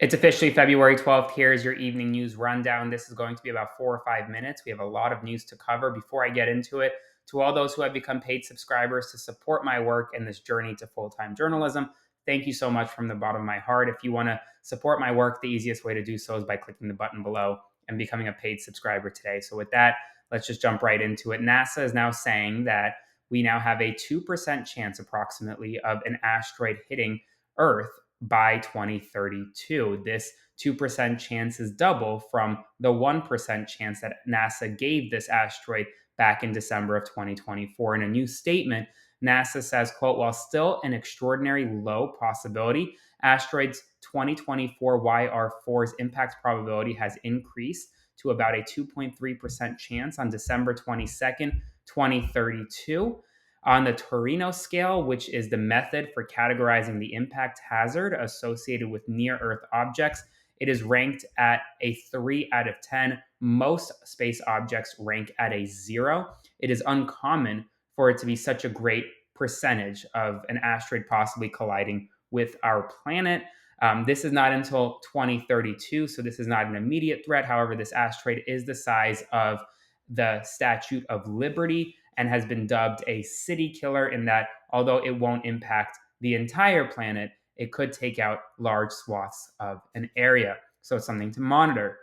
It's officially February 12th. Here's your evening news rundown. This is going to be about 4 or 5 minutes. We have a lot of news to cover. Before I get into it, to all those who have become paid subscribers to support my work in this journey to full-time journalism, thank you so much from the bottom of my heart. If you want to support my work, the easiest way to do so is by clicking the button below and becoming a paid subscriber today. So with that, let's just jump right into it. NASA is now saying that we now have a 2% chance approximately of an asteroid hitting Earth by 2032. This 2% chance is double from the 1% chance that NASA gave this asteroid back in December of 2024. In a new statement, NASA says, quote, while still an extraordinary low possibility, asteroids 2024 YR4's impact probability has increased to about a 2.3% chance on December 22nd, 2032. On the Torino scale, which is the method for categorizing the impact hazard associated with near Earth objects, it is ranked at a 3 out of 10. Most space objects rank at a 0. It is uncommon for it to be such a great percentage of an asteroid possibly colliding with our planet. This is not until 2032, so this is not an immediate threat. However, this asteroid is the size of the Statue of Liberty and has been dubbed a city killer, in that although it won't impact the entire planet, it could take out large swaths of an area. So it's something to monitor.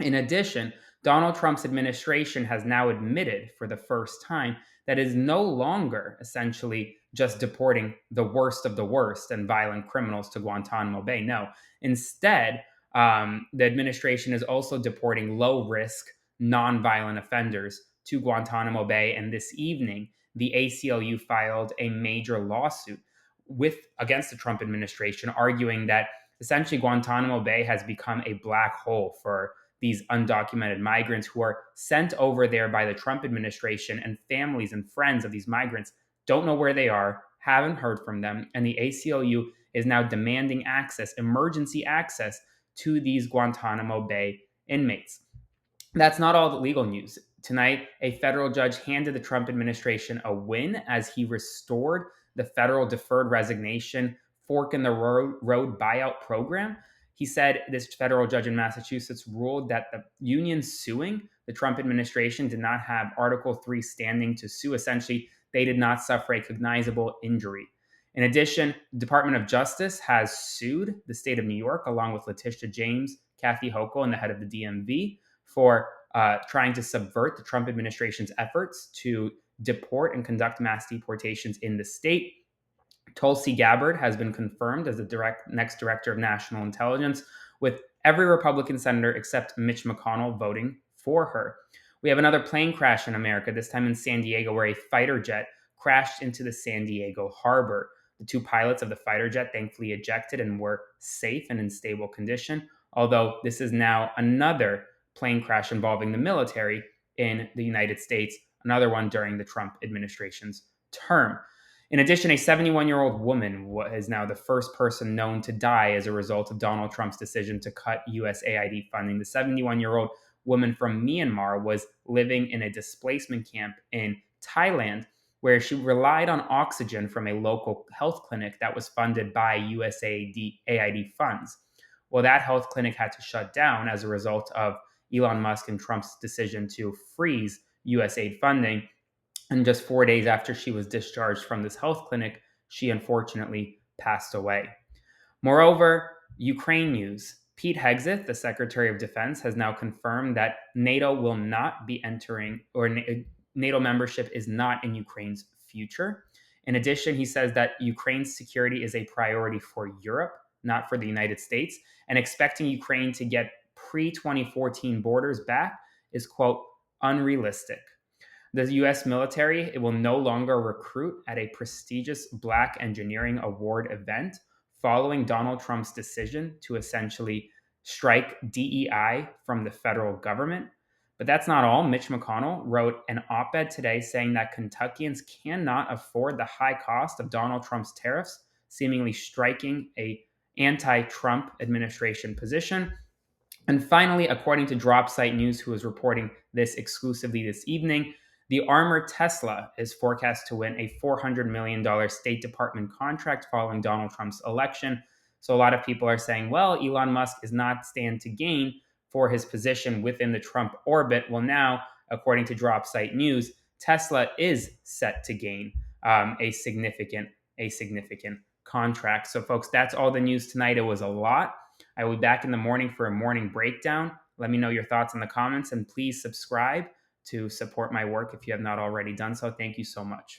In addition, Donald Trump's administration has now admitted for the first time that it is no longer essentially just deporting the worst of the worst and violent criminals to Guantanamo Bay. No, instead, the administration is also deporting low risk, non-violent offenders to Guantanamo Bay. And this evening, the ACLU filed a major lawsuit against the Trump administration, arguing that essentially Guantanamo Bay has become a black hole for these undocumented migrants who are sent over there by the Trump administration, and families and friends of these migrants don't know where they are, haven't heard from them, and the ACLU is now demanding access, emergency access to these Guantanamo Bay inmates. That's not all the legal news. Tonight, a federal judge handed the Trump administration a win as he restored the federal deferred resignation fork in the road buyout program. He said this federal judge in Massachusetts ruled that the union suing the Trump administration did not have Article 3 standing to sue. Essentially, they did not suffer a cognizable injury. In addition, the Department of Justice has sued the state of New York, along with Letitia James, Kathy Hochul, and the head of the DMV, for trying to subvert the Trump administration's efforts to deport and conduct mass deportations in the state. Tulsi Gabbard has been confirmed as the next director of national intelligence, with every Republican senator except Mitch McConnell voting for her. We have another plane crash in America, this time in San Diego, where a fighter jet crashed into the San Diego harbor. The two pilots of the fighter jet thankfully ejected and were safe and in stable condition, although this is now another plane crash involving the military in the United States, another one during the Trump administration's term. In addition, a 71-year-old woman is now the first person known to die as a result of Donald Trump's decision to cut USAID funding. The 71-year-old woman from Myanmar was living in a displacement camp in Thailand, where she relied on oxygen from a local health clinic that was funded by USAID funds. Well, that health clinic had to shut down as a result of Elon Musk and Trump's decision to freeze USAID funding. And just 4 days after she was discharged from this health clinic, she unfortunately passed away. Moreover, Ukraine news. Pete Hegseth, the Secretary of Defense, has now confirmed that NATO will not be entering, or NATO membership is not in Ukraine's future. In addition, he says that Ukraine's security is a priority for Europe, not for the United States, and expecting Ukraine to get pre-2014 borders back is, quote, unrealistic. The U.S. military, it will no longer recruit at a prestigious Black Engineering Award event following Donald Trump's decision to essentially strike DEI from the federal government. But that's not all. Mitch McConnell wrote an op-ed today saying that Kentuckians cannot afford the high cost of Donald Trump's tariffs, seemingly striking a anti-Trump administration position. And finally, according to Dropsite News, who is reporting this exclusively this evening, the armored Tesla is forecast to win a $400 million State Department contract following Donald Trump's election. So a lot of people are saying, well, Elon Musk is not stand to gain for his position within the Trump orbit. Well, now, according to Drop Site News, Tesla is set to gain a significant contract. So, folks, that's all the news tonight. It was a lot. I will be back in the morning for a morning breakdown. Let me know your thoughts in the comments, and please subscribe to support my work if you have not already done so. Thank you so much.